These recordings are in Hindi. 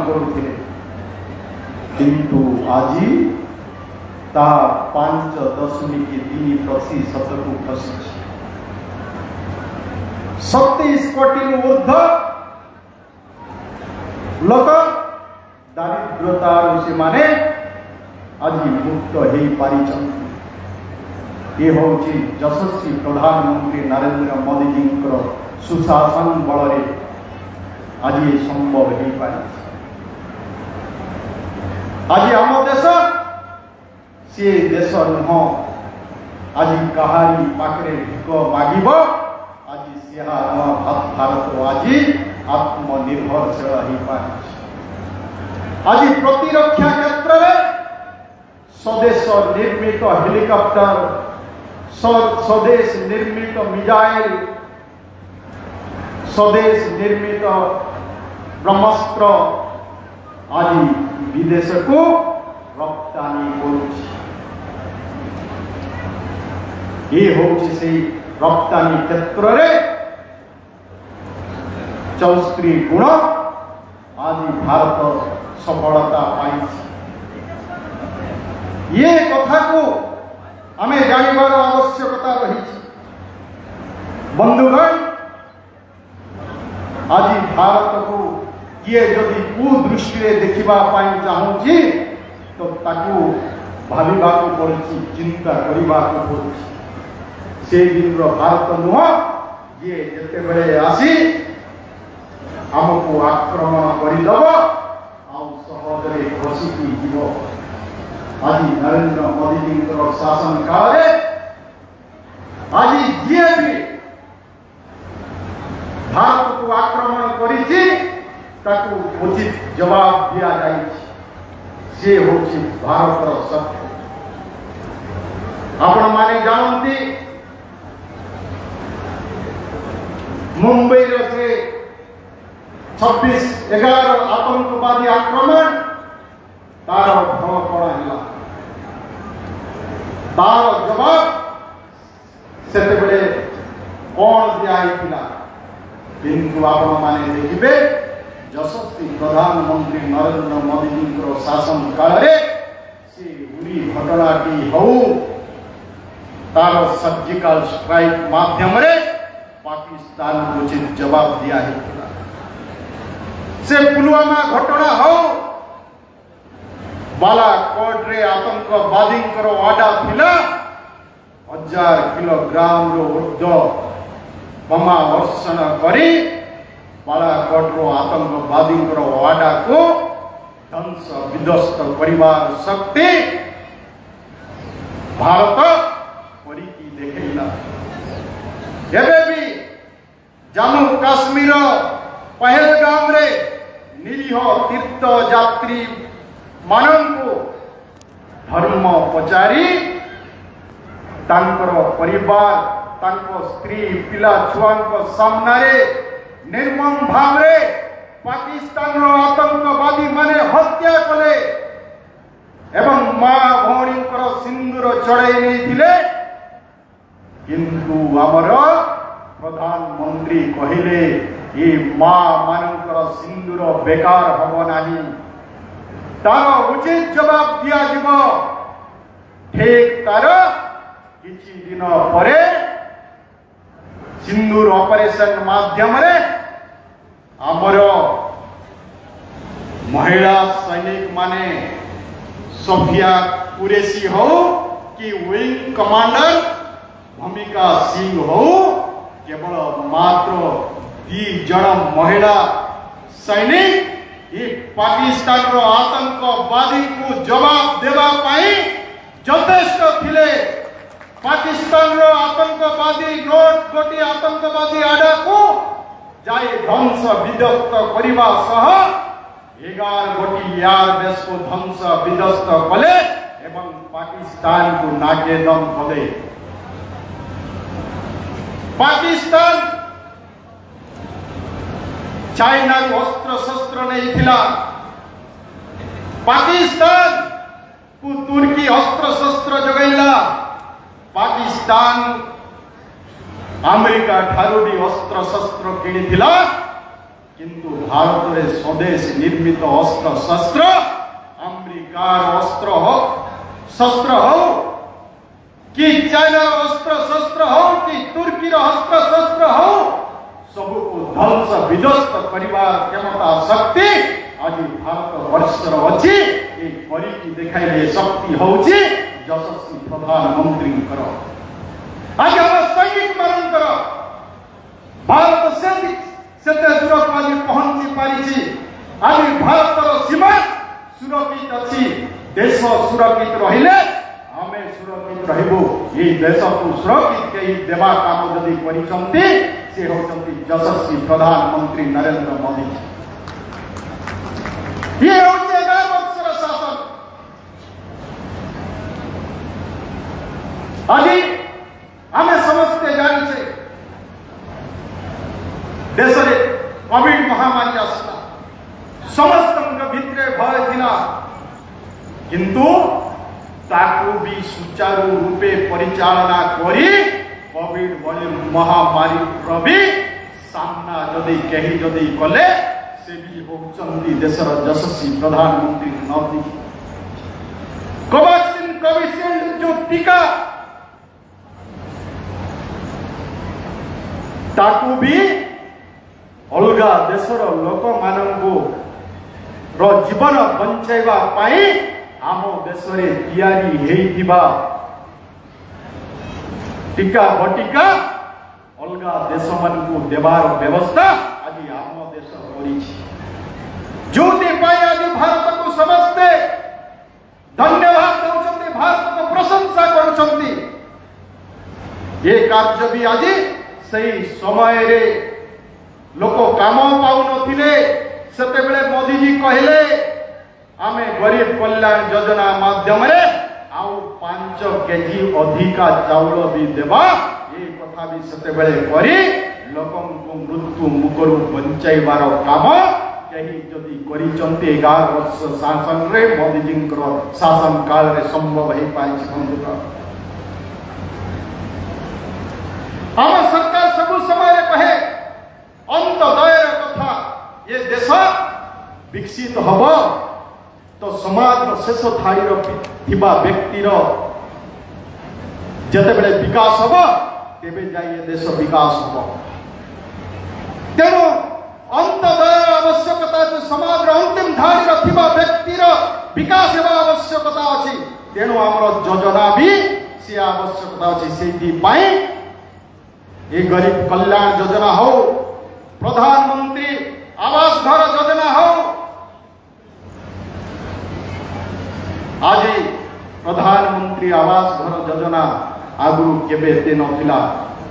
କରୁଥିଲେ କିନ୍ତୁ ଆଜି ତାହା 5.3% को खसी 27 कोटी ऊर्ध लोक दारिद्रतार से माने आज मुक्त हो पारी। ये हूँ यशस्वी प्रधानमंत्री नरेंद्र मोदी जी सुशासन बल आज ये संभव हो पारी। आज आम देश सी देश नुह आज कहारी पाखे भिक मागिब आज सी भारत आज आत्मनिर्भरशील हो पारी। आज प्रतिरक्षा क्षेत्र में स्वदेश निर्मित हेलिकॉप्टर स्वदेश निर्मित मिसाइल स्वदेश निर्मित ब्रह्मास्त्र आज विदेश को रप्तानी करुछि। ये होछि से रप्तानी क्षेत्र रे 64 गुण आज भारत सफलता पाई। ये कथा को आमे जानिबार आवश्यकता रही। बंधुगण आज भारत को किए जदि कुदृष्टि देखा चाहूँगी तो ताकू भाविबा को पड़ुछि चिंता करबा को पड़ुछि। से दिन भारत नुह ये जते बेले आसी आमको आक्रमण करदब सहजरे खसिकी जीव। आज नरेंद्र मोदी जी शासन काल आज जी भी भारत को आक्रमण करिछि ताकू उचित जवाब दिया जाए। से होछि भारत सत्य। आपण माने जानती मुंबई से 26/11 आतंकवादी आक्रमण तार फल कौन है तार जवाब से कौन दिया। किंतु आपण माने देखिबे यशस्वी प्रधानमंत्री नरेंद्र मोदी जी शासन काल से उरी घटनाटी हो तार सर्जिकल स्ट्राइक माध्यम रे पाकिस्तान उचित जवाब दिया है। से पुलवामा घटना हो बालाकोट रे आतंकवादी आडा थिला 1000 किलोग्राम रो ऊर्ध्व बोमा वर्षण करी बालाकोट रो आतंकवादी आडा को ध्वंस विध्वस्त परिवार शक्ति भारत परिकी देखला। एबे भी जम्मू काश्मीर पहलगाम रे निरीह तीर्थ यात्री मानंको धर्म पचारी तांकर परिवार तांको स्त्री पिला छुआंको सामने निर्मम भाव रे पाकिस्तान रो आतंकवादी माने हत्या कले एवं मां भौणी सिंदूर चढ़ाई नहीं थिले। किंतु आमर प्रधानमंत्री कहिले ये मां मानकर सिंदूर बेकार हम नहीं तार उचित जवाब दिया जीव। ठीक तार किछि दिन परे सिंदूर ऑपरेशन माध्यम रे आमर महिला सैनिक माने सोफिया कुरेशी हो कि विंग कमांडर भूमिका सिंह हो केवल मात्र 2 जन महिला सैनिक ये पाकिस्तान रो आतंकवादी को जवाब देवा पाई यथेष्ट थिले। पाकिस्तान रो आतंकवादी गोटी आतंकवादी आडा को जाए ध्वंस विध्वस्त करबा सह 11 गोटी यार देश को ध्वंस विध्वस्त कले एवं पाकिस्तान को नाकेदम कले। पाकिस्तान चाइना को अस्त्र शस्त्र नहीं थिला। पाकिस्तान को तुर्की अस्त्र शस्त्र जगैला। पाकिस्तान अमेरिका ठारू भी अस्त्र शस्त्र किणी थिला किंतु भारत रे स्वदेश निर्मित अस्त्र शस्त्र अमेरिकार शस्त्र हो कि चाइना अस्त्र शस्त्र हो कि तुर्की अस्त्र शस्त्र हो सबको ध्वंस विध्वस्त परिवार क्षमता शक्ति आज भारत वर्षर अच्छी करी देखाइले शक्ति होची यशस्वी प्रधानमंत्री आज हम सैनिक मानकर भारत से दूर को आज पहुंची पारी आज भारत सीमा सुरक्षित अच्छी देश सुरक्षित रहिले आम सुरक्षित रहिबो ये देश को सुरक्षित कई देवा काम जदि करिसंती से होचंती यशस्वी प्रधानमंत्री नरेंद्र मोदी ये होचे 11 वर्षर शासन आज आम समस्ते जानी छे देश रे कोविड महामारी आसला समस्त भितरे भय थिला किंतु ताकू भी सुचारू रूपे परिचालना करी कोविड महामारी भी सामना जदि कहीं जदि कले से भी होचंती देशर यशस्वी प्रधानमंत्री मोदी कोवैक्सीन कोविशील्ड जो टीका ताकू भी अलगा देशर लोक मानू जीवन बंचाइबा पाई आम देश में तैयारी हेइथिबा टीका बटिका अलगा देश मानू देवार व्यवस्था आज आम देश करिछि जोति पाई आज भारत को समस्ते धन्यवाद दउछन्ति भारत को प्रशंसा करुछन्ति ये कार्य भी आज सही समय रे लोक काम पाउ नथिले सेते बेले मोदी जी कहले आमे गरीब कल्याण योजना माध्यम रे आउ 5 केजी अधिका चाउल भी देबा ये कथा भी सेते बेले करी लोकन को मृत्यु मुकरु बंचाइबार काम कहीं जदि करिचंती 11 वर्ष शासन रे मोदी जी शासन काल रे संभव हे पाइछि बंधुका हम सरकार सब समय रे कहे अंतदय कथा ये देश विकसित हब तो समाज शेष थाड़ी थिबा व्यक्तिर जते बेले विकास हब तेबे जाय देश विकास हब तेणु अंतदय आवश्यकता जो समाज अंतिम धाड़ी थिबा व्यक्तिर विकास हेबा आवश्यकता अछि तेणु हमर योजना भी से आवश्यकता अछि सेति पाई ये गरीब कल्याण योजना हो प्रधानमंत्री आवास घर योजना हो आज प्रधानमंत्री आवास घर योजना आगु केबे ते नथिला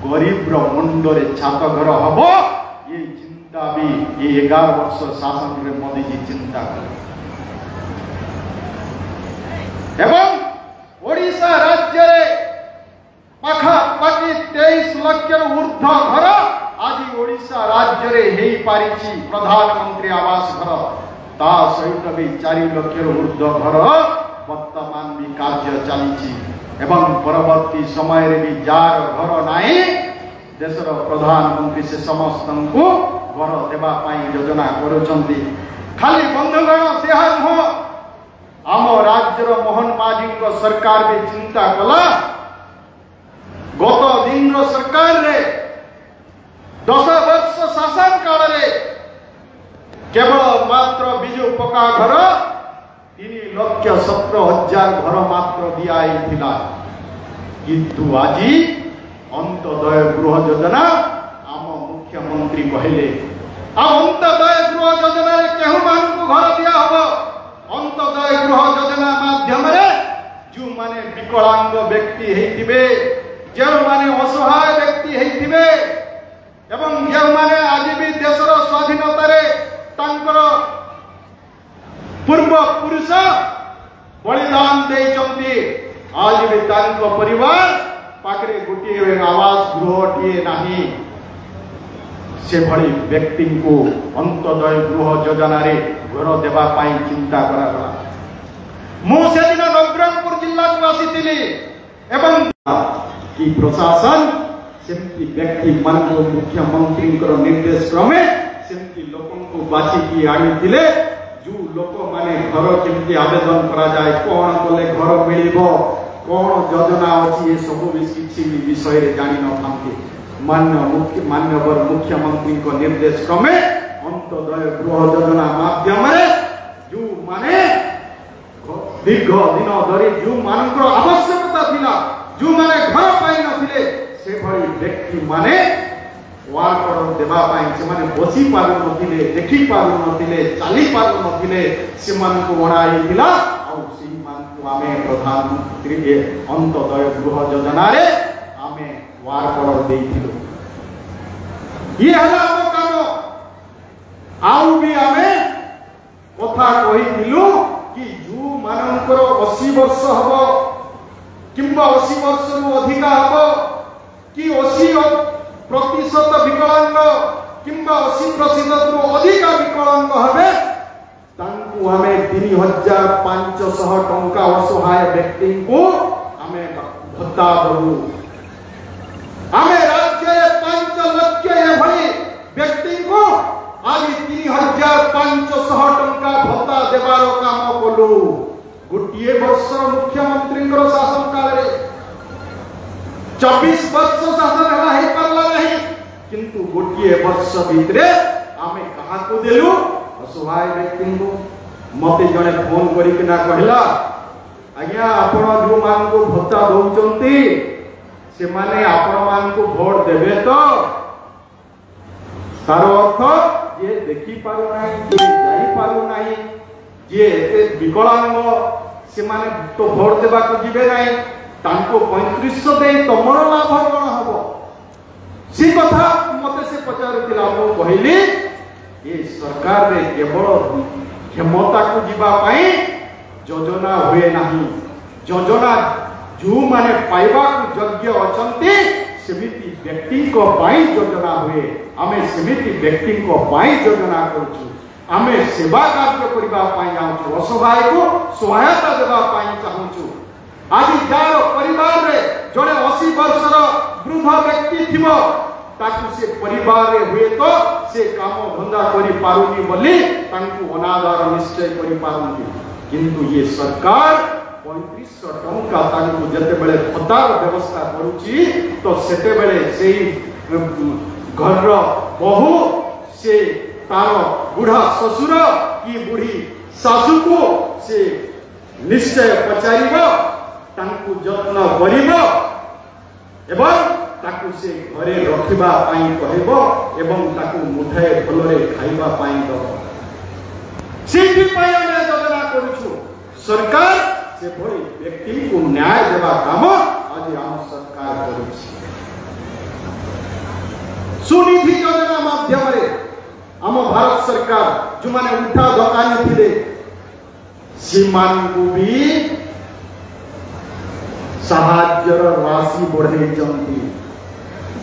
गरीब रो मुंडरे छात घर हबो ये चिंता भी ये 11 वर्ष शासन रे मोदी जी चिंता करे एवं ओडिशा राज्य रे पाखा पाखी 23 लाख ऊर्ध्व घर आज ओडिशा राज्य रे हेई पारिछि प्रधानमंत्री आवास घर ता सहित भी 4 लाख ऊर्ध्व घर वर्तमान भी कार्य चली एवं परवर्ती समय रे भी जार घर नाही देशर प्रधानमंत्री से समस्त को घर देवा पाई योजना करुचंती खाली बंधुगण से हो आम राज्यर मोहन माझी सरकार भी चिंता कला गत दिन सरकार रे 10 वर्ष शासन काल रे केवल मात्र बिजु पक्का घर 3,17,000 घर मात्र दिया किंतु आज अंतदय गृह योजना आम मुख्यमंत्री कहले अंतदय गृह योजना रे केहु मान को घर दिया हो अंतदय गृह योजना माध्यम रे जो माने विकलांग व्यक्ति हेतिबे जो माने असहाय व्यक्ति हेतिबे एवं जो माने आज भी देशर स्वाधीनता रे तांकर पूर्व पुरुष बलिदान देइचंती आज भी तांको परिवार पाखरे गोटे आवास गृहटीए नाही से भली व्यक्ति को अंतदय गृह योजना रे घर देवा पाई चिंता करागला मु से दिन नवरंगपुर जिला को आसीतिली एवं कि प्रशासन सेमती व्यक्ति मान को मुख्यमंत्री निर्देश क्रमे सेमती लोक बाछिकी आनी जो लोक माने घर केमती आवेदन करा जाए कौन कले घर मिल कौन योजना अच्छी ये सब किसी विषय रे जानी न मान्यवर मुख्यमंत्री निर्देश क्रमे अंत्योदय गृह योजना माध्यम जो माने दीर्घ दिन धरी जो मान आवश्यकता थिला जो माने घर पाई नथिले से भली व्यक्ति माने वार्ड देवा से माने बसी पारु नथिले देखि पारु नथिले चली पारु नथिले से मान को बनाई थिला और से मान को आमे प्रधानमंत्री के अंत्योदय गृह योजना रे आमे वार्ड देइथिलु ये हला हम काम आउ भी आमे कथा कहिथिलु कि जो मानकर 80 वर्ष हबो किंबा 80 वर्ष रु अधिका हबो कि 80% विकलांग किंबा 80% रु अधिका विकलांग हबे तांकु हमें 3500 टंका असहाय व्यक्ति को हमें भत्ता दबु हमें राज्य 5 लाख एभली व्यक्ति को आज 3500 टंका भत्ता देवार काम कलु गोटे वर्ष मुख्यमंत्री शासन काल 24 वर्ष शासन है पारला नहीं किंतु गोटे वर्ष भितर आमे कहा को देलु असहाय व्यक्ति को मते जने फोन करिकना कहला आज्ञा आपण जो मान को भत्ता दउचंती से माने आपण मान को वोट देबे तो तार अर्थ ये देखी पारु नाही ये जाई पारु नाही ये विकलांग से माने तो वोट देबा को जिबे नाही तांको 3500 दे तमर लाभ कोन हबो सी कथा मते से पचारुतिला मो कहली ये सरकार रे केवल क्षमता को जिबा पई योजना हुए नाही योजना जो माने पाइबा को योग्य अछंती सेमिति व्यक्ति को पाई योजना हुए आमे सेमिति व्यक्ति को पाई योजना करछु आमे सेवा कार्य करबा पाई जाउछु असहाय को सहायता देबा पाई चाहूछु आज जार परिवार रे जने 80 वर्षर वृद्ध व्यक्ति थिबो ताकु से परिवार रे हुए तो से काम धंधा करि पारुनी बोली तांकु अनादार निश्चय करि पारुनी किंतु ये सरकार 3500 टंका तांकु जते बेले भत्तार व्यवस्था करूची तो सेते बेले सेही घर रो बहु से तार बुढ़ा ससुर की बुढ़ी सासू को से निश्चय पचारिबो तांकु जत्न करिबो एवं ताकु से घरे रखिबा पाई कहबो एवं ताकु मुठाए फलरे खाइबा पाई दो सेठी पाई ଆମେ योजना करूछु सरकार से भली व्यक्ति को न्याय देवा काम आज आम सरकार करूछि सुनिधि योजना माध्यम रे आम भारत सरकार जो माने उठा दुकानी थिले सीमान को भी साहाज्यर राशि बढ़े जंती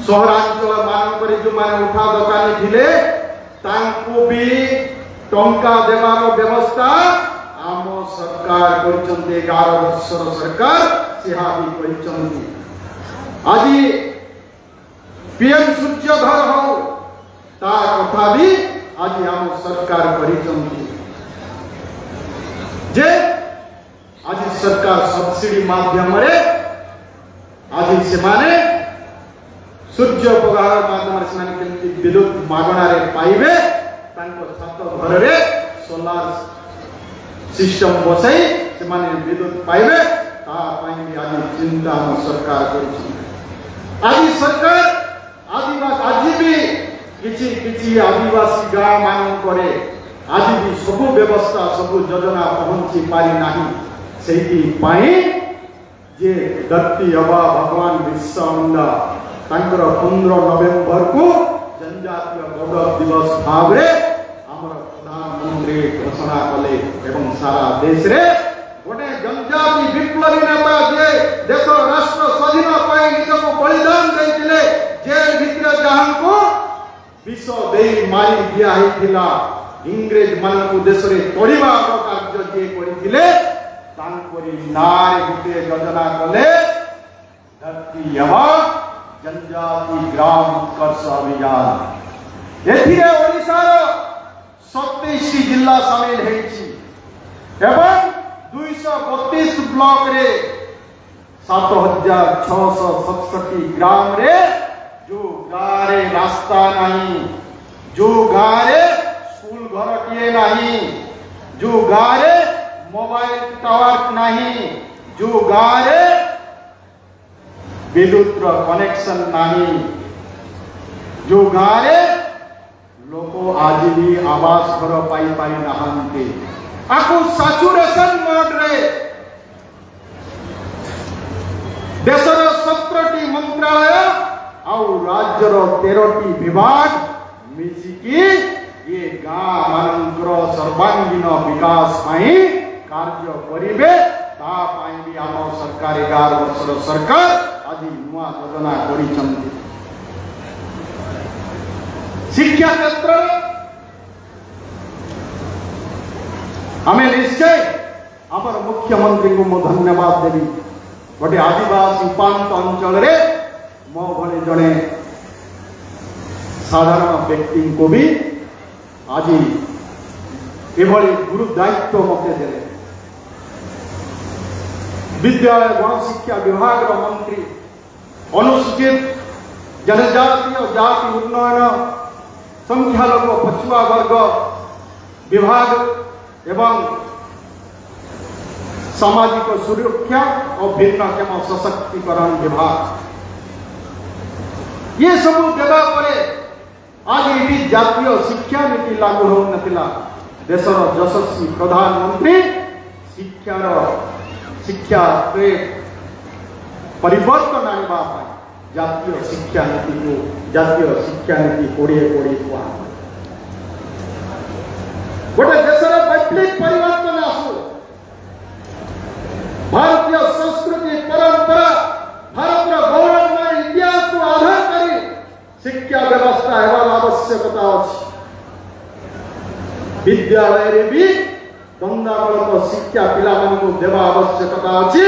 सहरांचल मान जो माने उठा दुकानी थिले तांको भी टंका देवार व्यवस्था आम सरकार करचंते 11 वर्षर सरकार सेहा भी करचंती आज पीएम सूर्यधर हो ता कथा भी आज आम सरकार करचंती जे आज सरकार सब्सिडी माध्यम रे आज से माने सूर्य उपग्रह माध्यम से माने केमती विद्युत मागणा रे पाइबे तांको छात घर रे सोलार सिस्टम बसाई से माने विद्युत पाइबे ता पाई भी आज चिंता हम सरकार करछि आज सरकार आदिवासी आज भी किछि किछि आदिवासी गांव मान करे आज भी सब व्यवस्था सब योजना पहुंची पारी नाही सेही पाई जे धरती अबा भगवान बिरसा मुंडा तांकर 15 नवेम्बर को जनजातीय गौरव दिवस भाव रे हमर प्रधानमंत्री घोषणा कले एवं सारा देश रे गोटे जनजाति विप्लवी नेता जे देश राष्ट्र स्वाधीन पाई निजको बलिदान देथिले जेल भितर जहां को विष देई मारी दिया हिथिला इंग्रेज मान को देश रे तोड़िबा कार्य जे करिथिले तांकरी नाय गुटे योजना कले धरती यवा जनजाति ग्राम उत्कर्ष अभियान एथिरे ओडिसा 27 जिला सामिल होइछि एवं 232 ब्लॉक रे 7667 ग्राम रे जो गाँव रे रास्ता नहीं, जो गाँव रे स्कूल घर टिए नहीं, जो गाँव रे मोबाइल टावर नहीं, जो गाँव रे विद्युत कनेक्शन नहीं, जो गाँव रे लोक आज भी आवास घर पाई पाई नहांते आकु सैचुरेशन मोड रे देशर 17टी मंत्रालय आउ राज्यर 13टी विभाग मिसिकी ये गाँ मानकर सर्वांगीन विकास पाई कार्य करिवे। ता पाई भी आम सरकार 11 वर्षर सरकार आज नुआ योजना करिसंती। शिक्षा क्षेत्र आम निश्चय आमर मुख्यमंत्री को मु धन्यवाद देवी। गोटे आदिवासी उपांत अंचल रे मो भली जड़े साधारण व्यक्ति को भी आज एभली गुरु दायित्व मते देले। विद्यालय गणशिक्षा विभाग मंत्री अनुसूचित जनजातीय जाति उन्नयन संख्यालघु पछुआ वर्ग विभाग एवं सामाजिक सुरक्षा और भिन्नक्षम सशक्तिकरण विभाग ये सब देवा परे आज ये जातीय शिक्षा नीति लागू हो नथिला। देशर यशस्वी प्रधानमंत्री शिक्षा परिवर्तन आने जातीय शिक्षा नीति को जातीय शिक्षा नीति 2020 हुआ गोटे देशर वैप्लविक परिवर्तन आसू। भारतीय संस्कृति परंपरा भारत गौरवमय इतिहास को आधार करी शिक्षा व्यवस्था हेबार आवश्यकता अच्छी। विद्यालय रे भी द्वंद्वामूलक शिक्षा पिला को देवा आवश्यकता अच्छी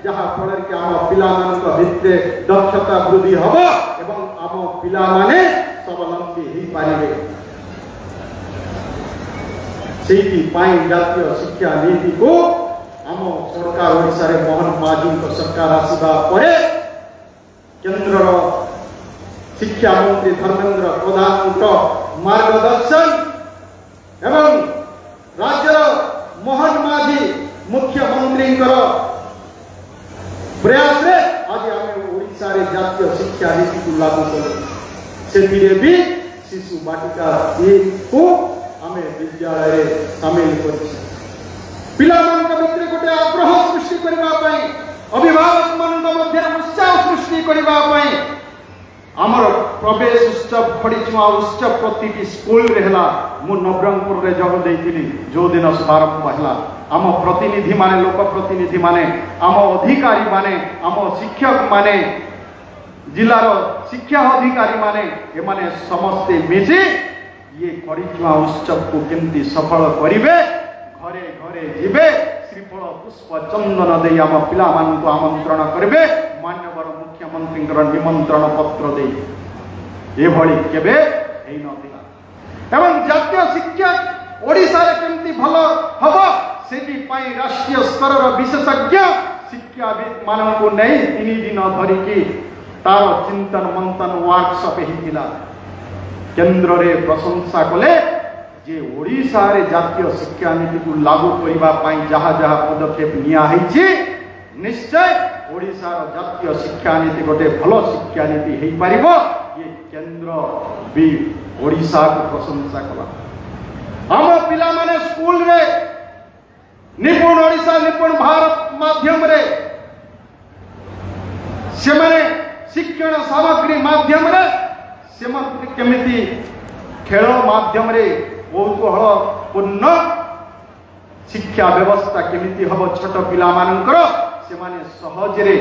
जहाँ फल कि आम पिला भित्रे दक्षता वृद्धि हम एवं आम पिला माने स्वावलंबी हो पारे। जातीय शिक्षा नीति को आम सरकार ओडिशा रे मोहन माझी सरकार आसवा परे केंद्र शिक्षा मंत्री धर्मेंद्र प्रधान मार्गदर्शन एवं राज्य मोहन माझी मुख्यमंत्री प्रयास रे आज आम ओडिशा रे जातीय शिक्षा नीति को लागू करूँ। से भी शिशु बाटिका को आम विद्यालय सामिल कर पिला भितर गोटे आग्रह सृष्टि करने अभिभावक मान उत्साह सृष्टि करने आमर प्रवेश उत्सव खड़ीचुआ उत्सव प्रति स्कूल रे हला मु नवरंगपुर रे जग देइतिली जो दिन शुभारंभ हला। आम प्रतिनिधि माने लोक प्रतिनिधि माने आम अधिकारी माने आम शिक्षक माने जिलार शिक्षा अधिकारी माने ए माने समस्ते मिसी ये खड़ीचुआ उत्सव को केमती सफल करिवे घरे घरे जीवे श्रीफल पुष्प चंदन दे आम पिला मानक आमंत्रण करेंगे मान्यवर मुख्यमंत्री निमंत्रण पत्र दे एभली केबे हेई नथिला। एवं जातीय शिक्षा ओडिशा रे केमती भल हब सेठी पई राष्ट्रीय स्तर विशेषज्ञ शिक्षाविद मानक नहीं 3 दिन धरिकी तार चिंतन मंथन वर्कशॉप हेतिला। केंद्र रे प्रशंसा कले जे ओडिशा रे जातीय शिक्षा नीति को लागू करने जहाँ जहाँ पदक्षेप निया निश्चय ओडिशा जातीय शिक्षा नीति गोटे भल शिक्षा नीति हो पार। ये केंद्र भी ओडिशा को प्रशंसा कला। आम पिला माने स्कूल रे निपुण ओडिशा निपुण भारत माध्यम रे से माने शिक्षण सामग्री माध्यम रे से केमिति खेल माध्यम रे कौतूहलपूर्ण शिक्षा व्यवस्था केमिति हम छोट पिला मानकर से माने सहजरे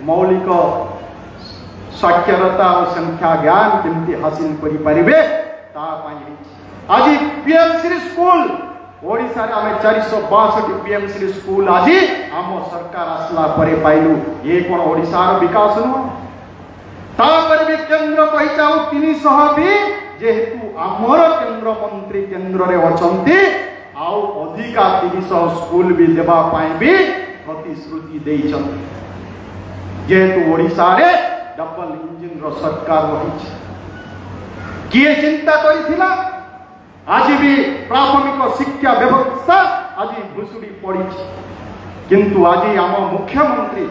मौलिक साक्षरता और संख्या ज्ञान केमिति हासिल करि परिबे ता पाई। आज पीएमसी स्कूल ओडिशा रे आमे 462 पीएमसी स्कूल आज आम सरकार आसला परे पाइलु। ये कोन ओडिशा रो विकास नु ता पर भी केंद्र कहि चाउ 300 भी जेहेतु आमर केंद्र मंत्री केंद्र रे अछंती आउ अधिका 300 स्कूल भी देबा पाई भी प्रतिश्रुति देइछन जेतु ओडिसा रे डबल इंजिन रो सरकार रही किए चिंता करिथिला आज भी प्राथमिक शिक्षा व्यवस्था आज भुसुड़ी पड़ी किंतु आज आम मुख्यमंत्री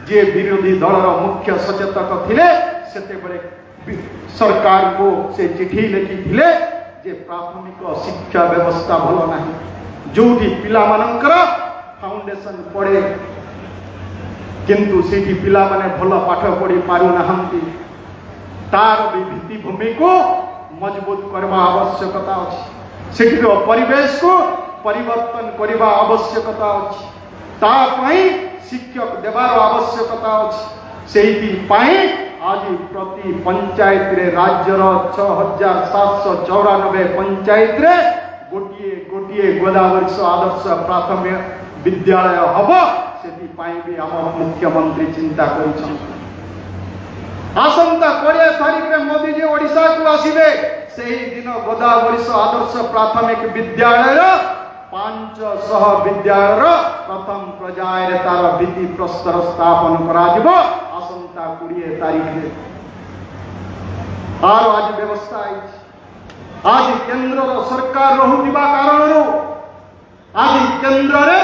जे विरोधी दलर मुख्य सचेतक थिले सेते बेले सरकार को से चिठी लिखिथिले जे प्राथमिक शिक्षा व्यवस्था भलो नाही जोठी पिला मानकर फाउंडेशन पड़े किंतु सेठी पिला माने भलो पाठ पढ़ी पारु नाहंती तार भी भित्तिभूमि को मजबूत करवा आवश्यकता अछि सेठी परिवेश को परिवर्तन करवा आवश्यकता अछि ता पई शिक्षक देवार आवश्यकता अछि सेही पई आज प्रति पंचायत रे राज्यर 6794 पंचायत रे गोटिए गोटिए गोदावरी आदर्श प्राथमिक विद्यालय हब सेठी पई भी आम मुख्यमंत्री चिंता करिछन आसंता 20 तारीख रे मोदी जी ओडिशा को आसीबे सेही दिन गोदावरी आदर्श प्राथमिक विद्यालय 500 विद्यालय प्रथम पर्याय तार भित्ति प्रस्तर स्थापन करा जिवो आसंता 20 तारीख रे आर आज व्यवस्था आज केंद्र सरकार रहुतिबा कारणरो आज केंद्र रे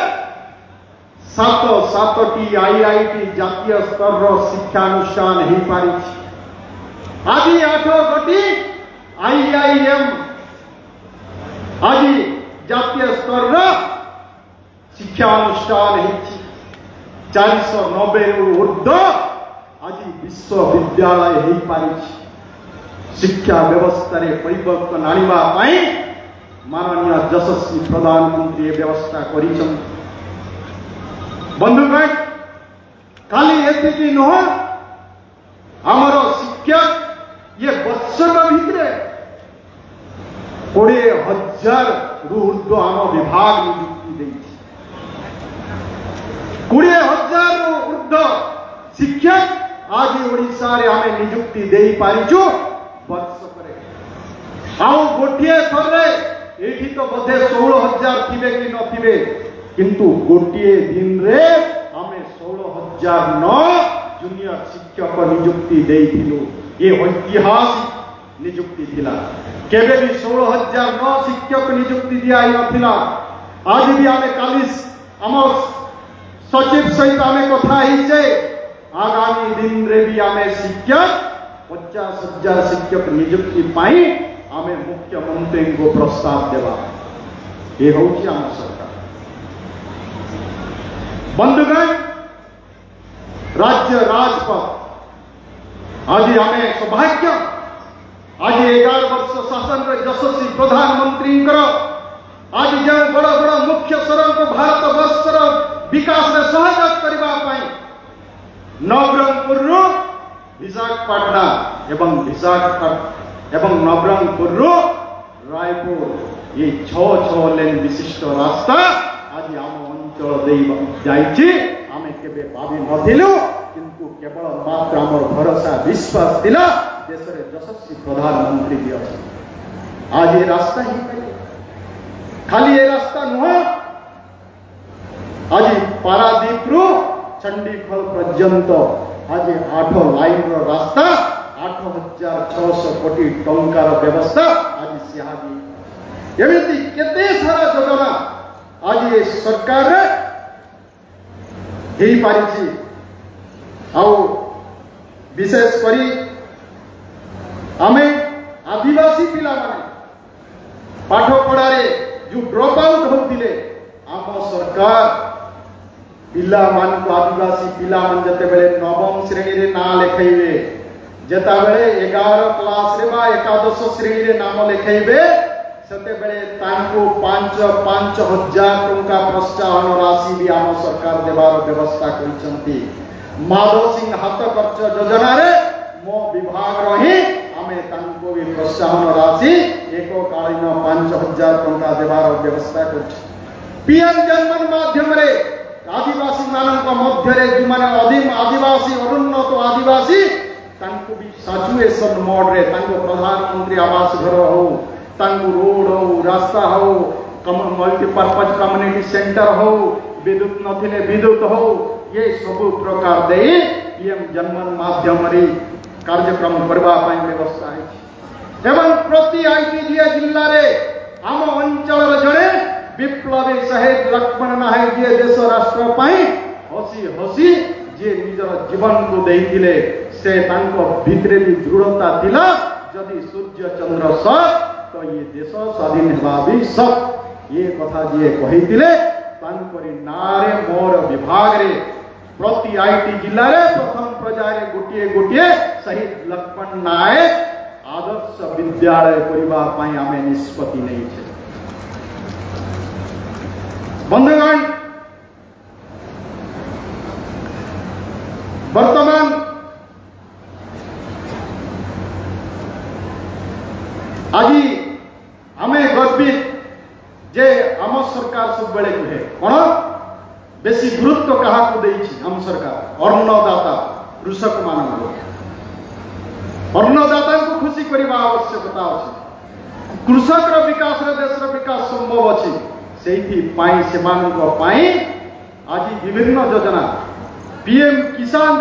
7 आईआईटी जातीय स्तर रो शिक्षानुष्ठान ही पारी आज 8 गोटी आईआईएम आज जातीय स्तर रो शिक्षानुष्ठान ही 490 रु ऊर्ध्व आज विश्वविद्यालय ही पारी शिक्षा व्यवस्था रे परिवर्तन आनिबा पाई माननीय यशस्वी प्रधानमंत्री व्यवस्था करिछन बंधुगण खाली एति नुह आमर शिक्षक ये वर्षक भितरे 20,000 रु ऊर्ध्व आम विभाग नियुक्ति देइछि 20,000 रु ऊर्ध्व शिक्षक आज ओडिशा रे आमे नियुक्ति देई पारिछु वर्षक रे आउ गोटिए थरे एठी तो बोधे 16,000 थिबे कि नथिबे किंतु गोटिए दिन रे आमे 16,009 जूनियर शिक्षक नियुक्ति देइथिलु ये ऐतिहासिक नियुक्ति थिला केबे भी 16,009 शिक्षक नियुक्ति दियाई नथिला आज भी आमे कालिस आम सचिव सहित आमे कथा हिचे आगामी दिन रे भी आमे शिक्षक 50,000 शिक्षक नियुक्ति पाई आमे मुख्यमंत्री को प्रस्ताव देवा ये होची आम सरकार बंधुगण राज्य राजपथ आज हमें सौभाग्य आज 11 वर्ष शासन यशस्वी प्रधानमंत्री आज जो बड़ बड़ मुख्य सड़क को भारत वर्षर विकास में सहयोग करने नवरंगपुर विशाखापाटना एवं नवरंगपुर रायपुर ये 6 लेन विशिष्ट रास्ता आज आम अंचल आमे केबे भावी नथिलु किंतु केवल मात्र आमर भरोसा विश्वास दिला देश रे यशस्वी प्रधानमंत्री भी अछि आज ये रास्ता ही खाली ये रास्ता नुह आज पारादीप रु चंडीखोल पर्यंत आज 8 लाइन रो रास्ता 8,600 कोटी टंकार व्यवस्था आज सिहादी एमिति केते सारा योजना आज ये सरकार ही पारिछि आउ विशेष करी आमे आदिवासी पिला माने पाठ पढ़ारे जो ड्रॉप आउट होतिले आम सरकार पिला मान को आदिवासी पिला मान जते बेले नवम श्रेणी रे ना लेखैबे जेता बेले 11 क्लास रे बा एकादश श्रेणी रे नाम लेखैबे सते बेले तांको 5,000 टंका प्रोत्साहन राशि भी आम सरकार देवार व्यवस्था करिसंती माधव सिंह हाथ खर्च योजना रे मो विभाग रही आमे तांको भी प्रोत्साहन राशि एककालीन 5,000 टंका देवार व्यवस्था करछ पीएम जन्मन माध्यम रे आदिवासी मानक मध्य रे जो माने अधिम आदिवासी अनुन्नत आदिवासी तांको भी सचुएशन मोड रे तांको प्रधानमंत्री आवास घर हो तांकु रोड हो रास्ता हो मल्टीपर्पज कम्युनिटी सेंटर हो विद्युत नथिले विद्युत हो ये सब प्रकार दे पीएम जनमन माध्यम कार्यक्रम करबा पाई व्यवस्था है एवं प्रति आईटीडीए जिल्ला रे आम अंचल जड़े विप्लवी शहीद लक्ष्मण नायक जी देश राष्ट्र पाई हसी हसी जे निजर जीवन को देइथिले से तांको भितरे भी दृढ़ता थिला जदि सूर्य चंद्र सत तो ये देश स्वाधीन हेबा भी सत ये कथा जे कहिथिले तांकरी नारे मोर विभाग रे प्रति आईटी जिल्ला रे प्रथम प्रजारे गोटिए गोटिए शहीद लक्ष्मण नायक आदर्श विद्यालय करबा पाई आमे निष्पत्ति नहीं छे। बंधुगण वर्तमान आज आमे गर्वित जे आम सरकार सब बेले कहे कौन बेसी गुरुत्व क्या आम सरकार अन्नदाता कृषक मान अन्नदाता को खुशी करने आवश्यकता अच्छे कृषक विकास देश विकास संभव अच्छी से आज विभिन्न योजना पीएम किसान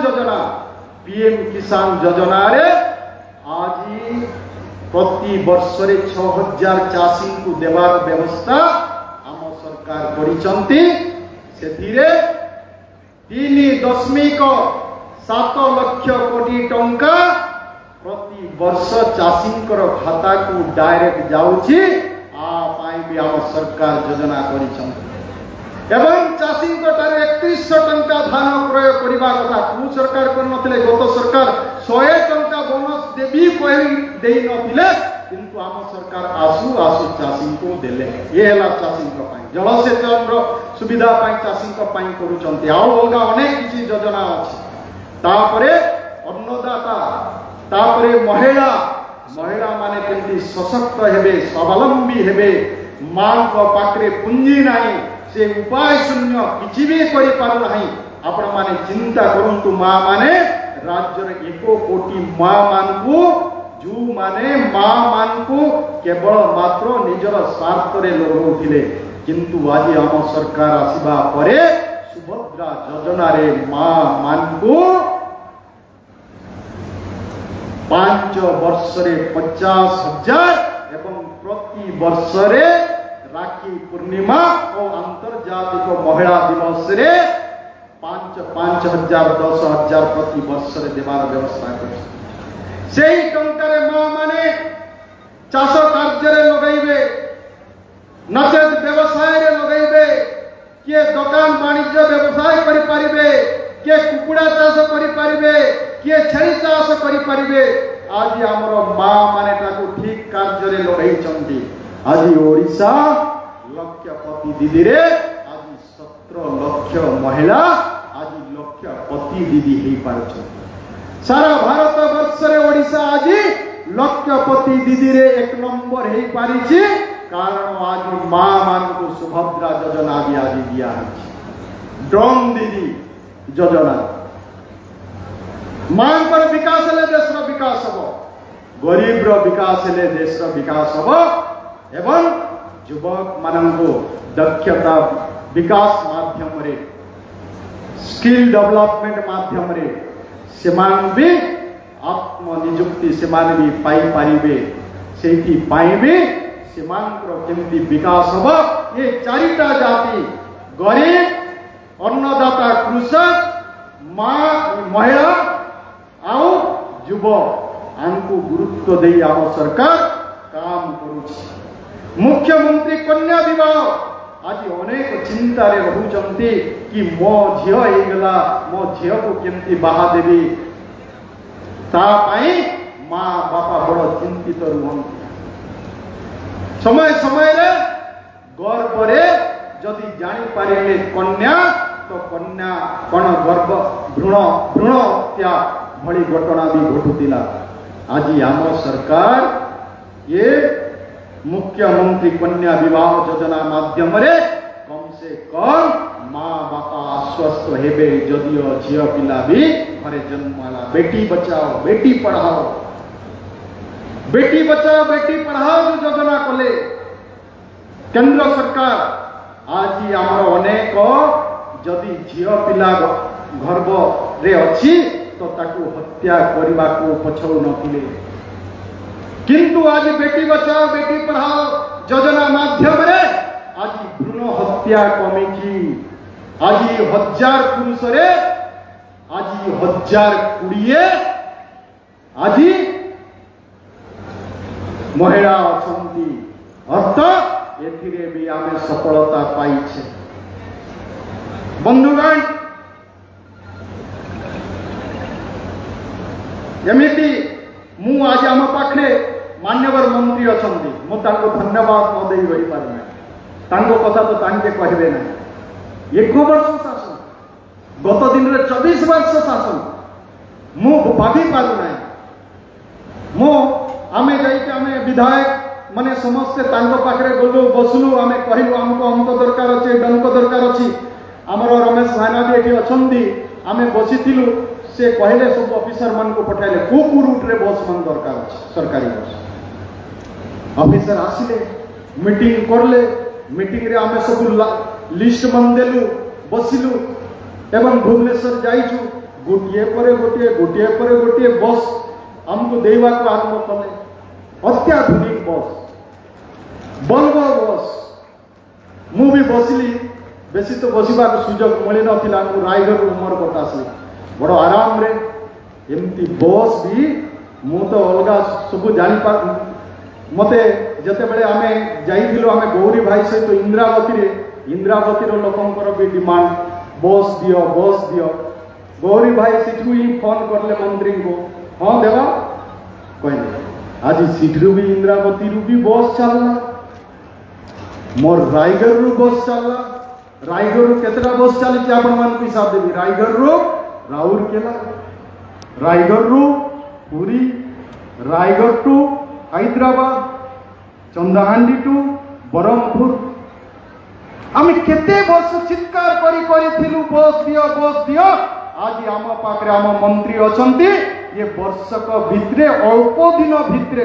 योजना रे आज प्रति वर्ष 6000 चाषी को देवार व्यवस्था आम सरकार करिसंती सेथिरे 3.7 लाख कोटी टंका प्रति वर्ष चाषी खाता को डायरेक्ट जाउची भी आम सरकार योजना करिसंती एवं चाषी 3100 टंका धान क्रय करने कथा कौ सरकार करनथिले गत सरकार 100 टंका बोनस देवी कहि नथिले किंतु आम सरकार आसु आसु चाषी को देले ये हला चाषी जलसेचन सुविधा चाषी करुचंती अलग अनेक किसी योजना अच्छी तापरे अन्नदाता तापरे महिला माने केमती सशक्त हेबे स्वावलंबी हेबे मां को पाखरे पुंजी नाही से उपाय शून्य किसी भी करि पारु नाही आपण माने चिंता करंतु मां माने राज्य रे 1 कोटी मां मान को जो माने मां मान को केवल मात्र निजर स्वार्थ रे लगौथिले किंतु आज आम सरकार आसीबा परे सुभद्रा योजना रे मां मान को 5 वर्ष रे 50,000 एवं प्रति वर्ष रे राखी पूर्णिमा और अंतर्जातिक महिला दिवस रे 5,000 10,000 प्रति वर्ष रे देवार व्यवस्था कर सेही टंकारे मां माने चाष कार्य रे लगाइबे नचेत व्यवसाय रे लगाइबे किए दुकान वाणिज्य व्यवसाय करि परिबे किए कुकुड़ा चाष करि परिबे किए छेली चाष करि परिबे आज हमरो मां माने ताको ठीक कार्य रे लगाइचंती आज ओडिशा लक्षपति दीदी रे आज 17 लाख महिला आज लक्षपति दीदी हे पारछ सारा भारत वर्ष रे ओडिशा आज लक्षपति दीदी रे 1 नंबर हे पारिछि कारण आज मां मान को सुभद्रा योजना भी आज दिया है ड्रोन दीदी योजना मां पर विकास ले देश रो विकास हो गरीब रो विकास ले देश रो विकास हो एवं युवक माननको दक्षता विकास माध्यम रे स्किल डेवलपमेंट माध्यम रे सेमान भी आत्मनियुक्ति सेमान भी पाई पारिबे सेठी पाइबे सेमान को केमती विकास हो ये चारिटा जाति गरीब अन्नदाता कृषक मां महिला आउ युवक आनको गुरुत्व दे आम सरकार काम करुछि मुख्यमंत्री कन्या विवाह आज अनेक चिंता रे रहउचंती कि मो झियो हेगला मो झियो को केमती बाहा देबी ता पाई मां बापा बड़ चिंतित रुहंती समय समय रे गर्भ रे जदि जानि पारिले कन्या तो कन्या कण गर्भ भ्रूण हत्या भली घटना भी घटुतिला आज आम सरकार ये मुख्यमंत्री कन्या विवाह योजना माध्यम रे कम से कम मां बापा आश्वस्त हेबे जदियो झियो पिला भी घरे जन्मला बेटी बचाओ बेटी पढ़ाओ बेटी बचाओ बेटी पढ़ाओ जो योजना कले केंद्र सरकार आज आमर अनेक जदि झील पिला गर्भ रे अच्छी तो ताकू हत्या करने को पछाऊ नथिले किंतु आज बेटी बचाओ बेटी पढ़ाओ योजना माध्यम रे आज भ्रूण हत्या कमी आज 1000 पुरुष रे आज 1020 आज महिला अछंती अर्थ एथिरे भी आमे सफलता पाइछे। बंधुगण एमिति मु आज आम पाखे मान्यवर मंत्री अछंती मु तांको धन्यवाद न देई रही पारना तांको कथा तो तांके कहबे ना 1 वर्ष शासन गत दिन रे 24 वर्ष शासन मु भाभी पारु ना मो आमे जाई के आमे विधायक माने समस्त तांको पाखरे गलु बसलु आमे कहलु हमको हमको दरकार अछि डंको दरकार अछि हमर रमेश भाईना भी एठी अछंती आमे बसिथिलु से कहले सब ऑफिसर मान को पठाइले को रूट रे बस मन दरकार अछि सरकारी बस ऑफिसर आसिले मीटिंग करले मीटिंग रे आमे सब लिस्ट मन देलु बसिलु एवं भुवनेश्वर जाइछु गोटिए पर गोटिए बस हमको देवा को आरंभ कले अत्याधुनिक बस बल्ब बस मु भी बसिली बेसी तो बसवा सुजोग मिल ना रायगढ़ मोर कथा आसली बड़ आराम रे एमती बस भी मु तो अलग सब जानी पा मते जते बेले आमे जाइथिलो आमे गौरी भाई सहित इंद्रावती रो लोकंकर भी डिमांड बस दियो गौरी भाई सिठू ही फोन करले मंत्री को हाँ देवा कहले आज सिठरू भी इंद्रावती रू भी बस चलना मोर रायगढ़ रू बस चलना रायगढ़ केतरा बस चली आपण मान को हिसाब देबी रायगढ़ रू राउरकेला रायगढ़ रू पुरी रायगढ़ टू हैदराबाद चंदाहांडी टू बरमपुर आम केते वर्ष चित्कार करी बस दियो आज आम पाखे आम मंत्री अछंती ये वर्षक भितरे अल्प दिन भितरे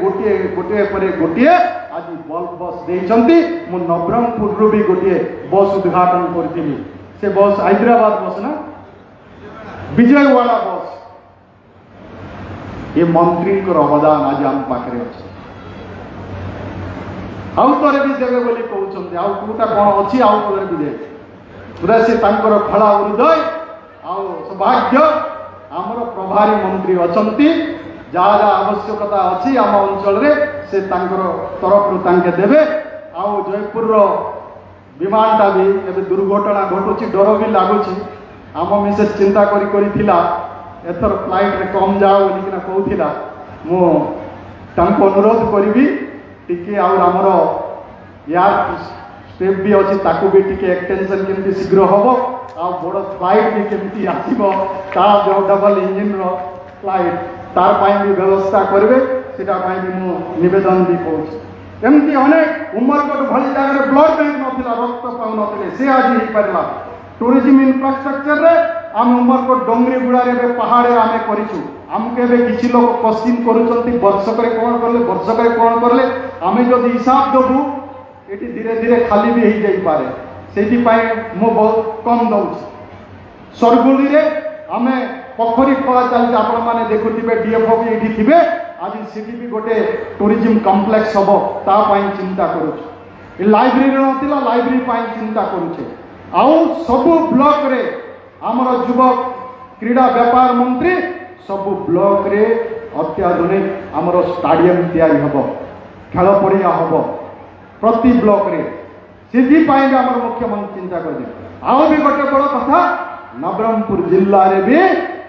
गोटे आज बल्ब बस देइछंती मु नवरंगपुर रू भी गोटे बस उद्घाटन करथिली से बस हैदराबाद बस ना विजयवाड़ा बस ये मंत्री को अवदान आज आम पाखे अच्छे आउ तरे भी देवे बोली कहउछंती आउ कोटा कोन अछि आउ तरे भी दे पूरा से तांकर खळा हृदय आउ सौभाग्य आमर प्रभारी मंत्री अछंती जहाँ जहाँ आवश्यकता अच्छी आम अंचल रे से तांकर तरफ रु तांके देवे आउ जयपुर रो विमानटा भी एबे दुर्घटना घटुची डर भी लागुची आम मिसेस चिंता करी थिला एथर फ्लाइट रे कम जाओ बोलिकिना कहूथिला मु तांको अनुरोध करी टिके आउ आमर एयर स्टेप भी अच्छी ताकू भी टिके एक्सटेंशन केमती शीघ्र हम आ बड़ फ्लाइट भी केमती आसो ता जो डबल इंजिन रो फ्लाइट तार पाई भी व्यवस्था करेंगे सेटा पाई भी मु निवेदन भी कहूँ एमती अनेक उमरकोट भली जगह ब्लड बैंक नथिला रक्त पाउ नथिले से आज ही पारला टूरिज्म इंफ्रास्ट्रक्चर रे आम उमरकोट डोंगरी गुड़ा रे पहाड़े आमे करिछु हमके बे किछि लोग क्वेश्चन करूछंती वर्षक रे कोन करले आमे जदि हिसाब देबू एटी धीरे धीरे खाली भी हो जाई पारे सेठी पाए मो बहुत कम दउछ सरगुली रे आमे पोखरी खोला चलते आपण माने देखुथिबे डीएफओ भी एठी थिबे आज सेठी भी गोटे टूरिज्म कॉम्प्लेक्स हबो ता पाई चिंता करूछ ए लाइब्रेरी नथिला लाइब्रेरी पाई चिंता करूछे आउ सब ब्लॉक रे हमर युवक क्रीड़ा व्यापार मंत्री सब ब्लॉक रे अत्याधुनिक हमर स्टेडियम तैयारी हबो खेल पड़िया हबो प्रति ब्लॉक रे सिद्धि पाई हमर मुख्यमंत्री चिंता कर आउ भी गोटे बड़ कथा नवरंगपुर जिल्ला रे भी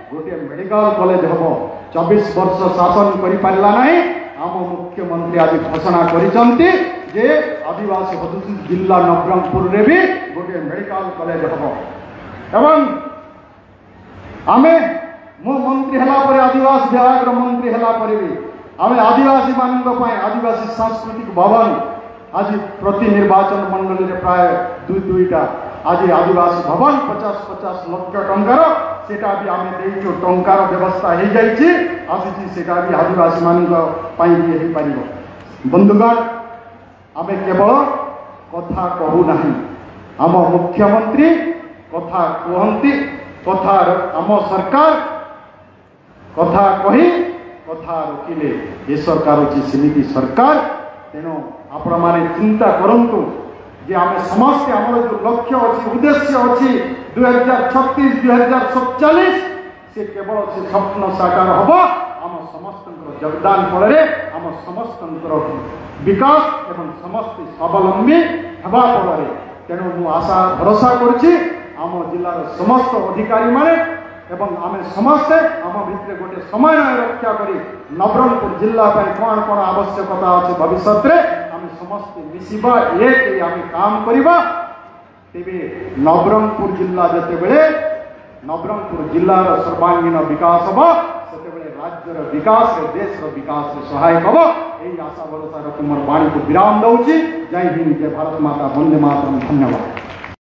गोटे मेडिकल कॉलेज हबो 24 वर्ष शासन करि पारला नाही आम मुख्यमंत्री आज घोषणा करिसंती जे आदिवासी अनुसूचित जिला नवरंगपुर रे भी गोटे मेडिकल कॉलेज हबो एवं आमे मो मंत्री हला परे आदिवासी विभाग रो मंत्री हला परे भी आमे आदिवासी मानक पाए आदिवासी सांस्कृतिक भवन आज प्रति निर्वाचन मंडल रे प्राय दुईटा आज आदिवासी भवन 50-50 लक्ष टंकार सेटा भी आम देचु टंकार व्यवस्था हो जासी सेटा भी आदिवासी मान पार बंधुगण आम केवल कथा कहूना आम मुख्यमंत्री कथा कहती कथा आम सरकार कथा कही कथा रखिले ये सरकार होची सेमिति सरकार तेणु आपण माने चिंता करंतु जे आम समस्त आमर जो लक्ष्य अच्छी उद्देश्य अच्छी 2036-2047 से केवल से स्वप्न साकार हम आम समस्त योगदान फल आम समस्त विकास एवं समस्त स्वावलंबी हवा फल तेणु मु आशा भरोसा करुच्ची आम जिलार समस्त अधिकारी माने एवं आम समस्ते आम भितर गोटे समन्वय रक्षा करी नवरंगपुर जिला कौन कौन आवश्यकता अच्छे भविष्य में आम समस्ते मिसिबा एक आम काम करवा तेरे नवरंगपुर जिला जिते बेले नवरंगपुर जिलार सर्वांगीन विकास हम से राज्यर विकास देश विकास सहायक हम यही आशा भरोसा रखी मोर वाणी को विराम दौची। जय हिंद, जय भारत माता, वंदे मातरम। धन्यवाद।